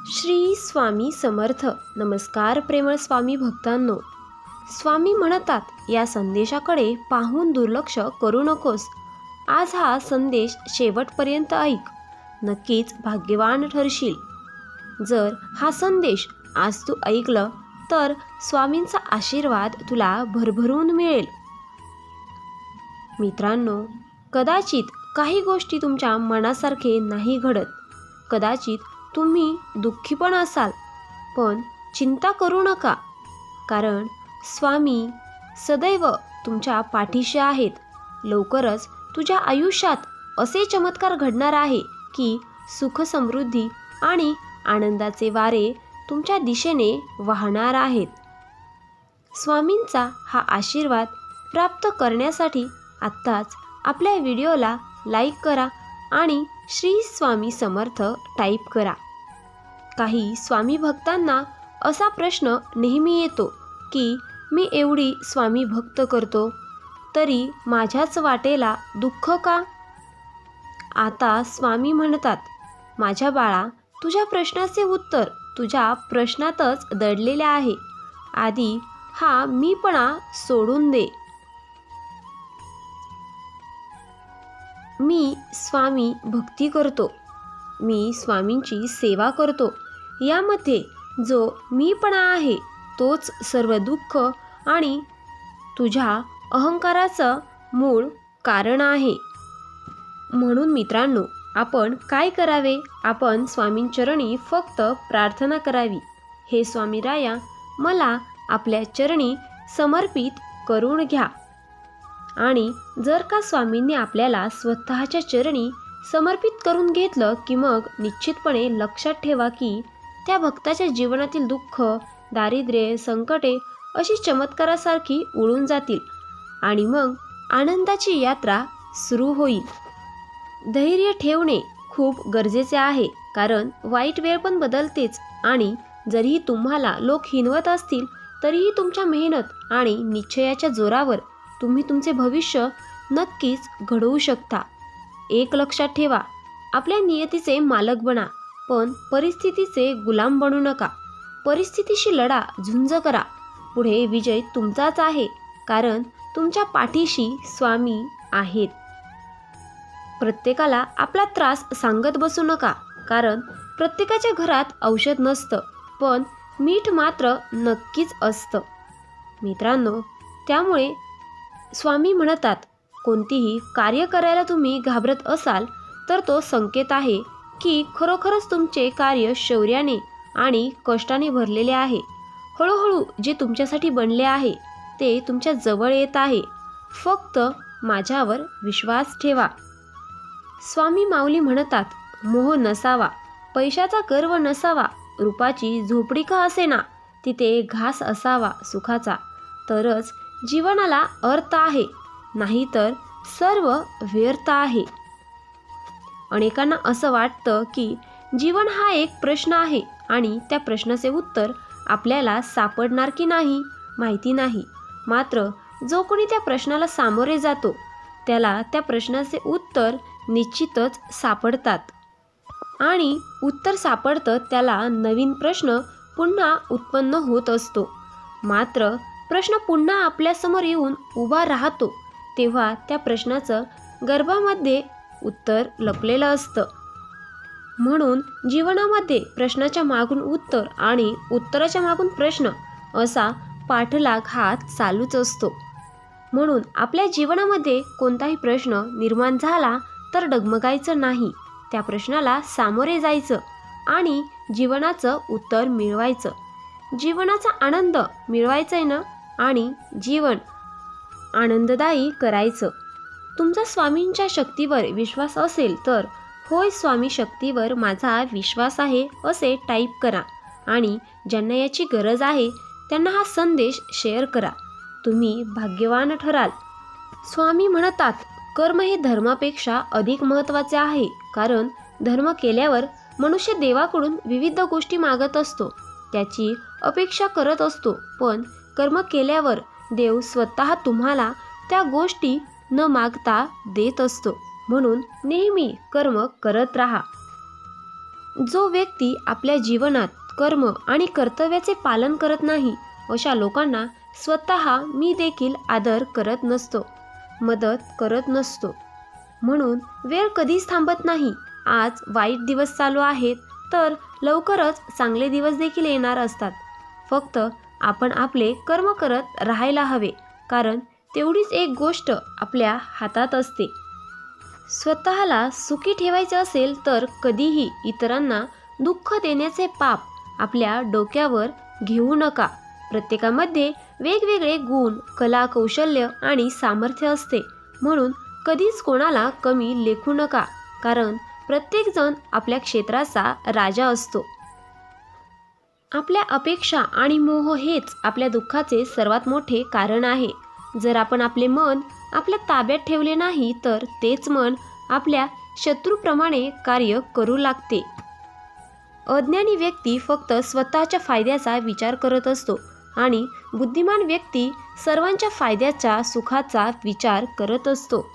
श्री स्वामी समर्थ. नमस्कार प्रेमळ स्वामी भक्तांनो. स्वामी म्हणतात या संदेशाकडे पाहून दुर्लक्ष करू नकोस. आज हा संदेश शेवटपर्यंत ऐक, नक्कीच भाग्यवान ठरशील. जर हा संदेश आज तू ऐकलं तर स्वामींचा आशीर्वाद तुला भरभरून मिळेल. मित्रांनो, कदाचित काही गोष्टी तुमच्या मनासारखे नाही घडत. कदाचित तुम्ही दुःखी पण असाल, पण चिंता करू नका, कारण स्वामी सदैव तुमच्या पाठीशी आहेत. लवकरच तुझ्या आयुष्यात असे चमत्कार घडणार आहे की सुख, समृद्धी आणि आनंदाचे वारे तुमच्या दिशेने वाहणार आहेत. स्वामींचा हा आशीर्वाद प्राप्त करण्यासाठी आत्ताच आपल्या व्हिडिओला लाईक करा आणि श्री स्वामी समर्थ टाईप करा. काही स्वामी भक्तांना असा प्रश्न नेहमी येतो की मी एवढी स्वामी भक्त करतो तरी माझ्याच वाटेला दुःख का? आता स्वामी म्हणतात, माझ्या बाळा, तुझ्या प्रश्नाचे उत्तर तुझ्या प्रश्नातच दडलेले आहे. आधी हा मीपणा सोडून दे. मी स्वामी भक्ती करतो, मी स्वामींची सेवा करतो, यामध्ये जो मीपणा आहे तोच सर्व दुःख आणि तुझ्या अहंकाराचं मूळ कारण आहे. म्हणून मित्रांनो, आपण काय करावे? आपण स्वामींचरणी फक्त प्रार्थना करावी. हे स्वामीराया, मला आपल्या चरणी समर्पित करून घ्या. आणि जर का स्वामींनी आपल्याला स्वतःच्या चरणी समर्पित करून घेतलं की मग निश्चितपणे लक्षात ठेवा की त्या भक्ताच्या जीवनातील दुःख, दारिद्र्य, संकटे अशी चमत्कारासारखी उडून जातील आणि मग आनंदाची यात्रा सुरू होईल. धैर्य ठेवणे खूप गरजेचे आहे, कारण वाईट वेळ पण बदलतेच आणि जरीही तुम्हाला लोक हिणवत असतील तरीही तुमच्या मेहनत आणि निश्चयाच्या जोरावर तुम्ही तुमचे भविष्य नक्कीच घडवू शकता. एक लक्षात ठेवा, आपल्या नियतीचे मालक बना, पण परिस्थितीचे गुलाम बनू नका. परिस्थितीशी लढा, झुंज करा. पुढे विजय तुमचाच आहे, कारण तुमच्या पाठीशी स्वामी आहेत. प्रत्येकाला आपला त्रास सांगत बसू नका, कारण प्रत्येकाच्या घरात औषध नसतं, पण मीठ मात्र नक्कीच असतं. मित्रांनो, त्यामुळे स्वामी म्हणतात, कोणतीही कार्य करायला तुम्ही घाबरत असाल तर तो संकेत आहे की खरोखरच तुमचे कार्य शौर्याने आणि कष्टाने भरलेले आहे. हळूहळू जे तुमच्यासाठी बनले आहे ते तुमच्या जवळ येत आहे. फक्त माझ्यावर विश्वास ठेवा. स्वामी माऊली म्हणतात, मोह नसावा, पैशाचा गर्व नसावा, रूपाची झोपडी का असेना, तिथे घास असावा सुखाचा, तरच जीवनाला अर्थ आहे, नाहीतर सर्व व्यर्थ आहे. अनेकांना असं वाटतं की जीवन हा एक प्रश्न आहे आणि त्या प्रश्नाचे उत्तर आपल्याला सापडणार की नाही माहिती नाही. मात्र जो कोणी त्या प्रश्नाला सामोरे जातो त्याला त्या प्रश्नाचे उत्तर निश्चितच सापडतात आणि उत्तर सापडतं त्याला नवीन प्रश्न पुन्हा उत्पन्न होत असतो. मात्र प्रश्न पुन्हा आपल्यासमोर येऊन उभा राहतो तेव्हा त्या प्रश्नाचं गर्भामध्ये उत्तर लपलेलं असतं. म्हणून जीवनामध्ये प्रश्नाच्या मागून उत्तर आणि उत्तराच्या मागून प्रश्न असा पाठलाग हा चालूच असतो. म्हणून आपल्या जीवनामध्ये कोणताही प्रश्न निर्माण झाला तर डगमगायचं नाही, त्या प्रश्नाला सामोरे जायचं आणि जीवनाचं उत्तर मिळवायचं. जीवनाचा आनंद मिळवायचा आहे ना, आणि जीवन आनंददायी करायचं. तुमचा स्वामींच्या शक्तीवर विश्वास असेल तर होय, स्वामी शक्तीवर माझा विश्वास आहे असे टाईप करा आणि ज्यांना याची गरज आहे त्यांना हा संदेश शेअर करा. तुम्ही भाग्यवान ठराल. स्वामी म्हणतात, कर्म हे धर्मापेक्षा अधिक महत्त्वाचे आहे, कारण धर्म केल्यावर मनुष्य देवाकडून विविध गोष्टी मागत असतो, त्याची अपेक्षा करत असतो, पण कर्म केल्यावर देव स्वतः तुम्हाला त्या गोष्टी न मागता देत असतो. म्हणून नेहमी कर्म करत राहा. जो व्यक्ती आपल्या जीवनात कर्म आणि कर्तव्याचे पालन करत नाही अशा लोकांना स्वतः मी देखील आदर करत नसतो, मदत करत नसतो. म्हणून वेळ कधीच थांबत नाही. आज वाईट दिवस चालू आहेत तर लवकरच चांगले दिवस देखील येणार असतात. फक्त आपण आपले कर्म करत राहायला हवे, कारण तेवढीच एक गोष्ट आपल्या हातात असते. स्वतःला सुखी ठेवायचे असेल तर कधीही इतरांना दुःख देण्याचे पाप आपल्या डोक्यावर घेऊ नका. प्रत्येकामध्ये वेगवेगळे गुण, कला, कौशल्य आणि सामर्थ्य असते. म्हणून कधीच कोणाला कमी लेखू नका, कारण प्रत्येकजण आपल्या क्षेत्राचा राजा असतो. आपल्या अपेक्षा आणि मोह हेच आपल्या दुःखाचे सर्वात मोठे कारण आहे. जर आपण आपले मन आपल्या ताब्यात ठेवले नाही तर तेच मन आपल्या शत्रूप्रमाणे कार्य करू लागते. अज्ञानी व्यक्ती फक्त स्वतःच्या फायद्याचा विचार करत असतो आणि बुद्धिमान व्यक्ती सर्वांच्या फायद्याचा, सुखाचा विचार करत असतो.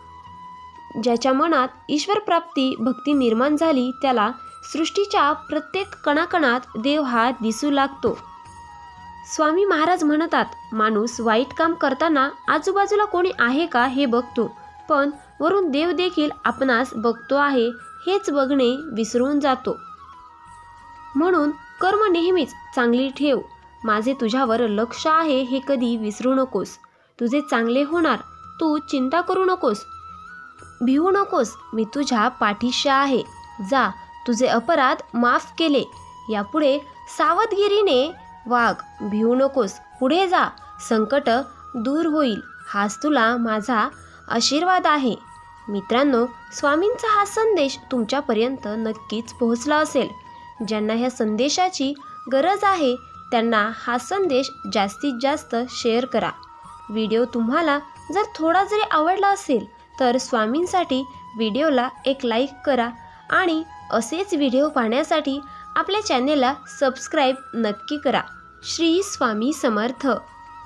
ज्याच्या मनात ईश्वरप्राप्ती भक्ती निर्माण झाली त्याला सृष्टीच्या प्रत्येक कणाकणात देव हा दिसू लागतो. स्वामी महाराज म्हणतात, माणूस वाईट काम करताना आजूबाजूला कोणी आहे का हे बघतो, पण वरून देव देखील आपणास बघतो आहे हेच बघणे विसरून जातो. म्हणून कर्म नेहमीच चांगली ठेव. माझे तुझ्यावर लक्ष आहे हे कधी विसरू नकोस. तुझे चांगले होणार, तू चिंता करू नकोस, भिवू नकोस. मी तुझ्या पाठीशी आहे. जा, तुझे अपराध माफ केले. यापुढे सावधगिरीने वाग, भिवू नकोस. पुढे जा, संकट दूर होईल. हाच तुला माझा आशीर्वाद आहे. मित्रांनो, स्वामींचा हा संदेश तुमच्यापर्यंत नक्कीच पोहोचला असेल. ज्यांना ह्या संदेशाची गरज आहे त्यांना हा संदेश जास्तीत जास्त शेअर करा. व्हिडिओ तुम्हाला जर थोडा जरी आवडला असेल तर स्वामींसाठी व्हिडिओला एक लाईक करा आणि असेच व्हिडिओ पाहण्यासाठी आपल्या चॅनेलला सबस्क्राईब नक्की करा. श्री स्वामी समर्थ.